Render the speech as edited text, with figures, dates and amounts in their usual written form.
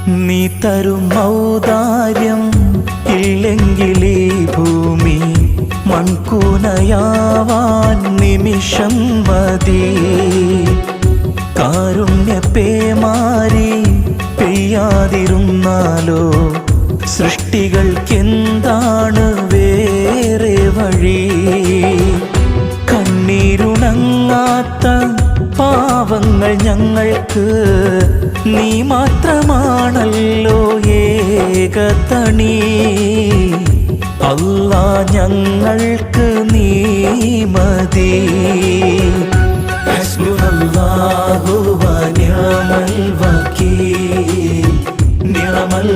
നീ തരും ഔദാര്യം ഇല്ലെങ്കിൽ ഈ ഭൂമി മൺകൂനയാവാൻ നിമിഷം മതി. കാരുണ്യപ്പേമാരി പെയ്യാതിരുന്നാലോ സൃഷ്ടികൾക്കെന്താണ് വേറെ വഴി? കണ്ണീരുണങ്ങാത്ത പാവങ്ങൾ ഞങ്ങൾക്ക് നീ മാത്രമാണല്ലോ ഏകതണി. അല്ലാ ഞങ്ങൾക്ക് നീ മതി. ഹസ്ബുനല്ലാഹു വ നിഅമൽ വകീൽ, നിഅമൽ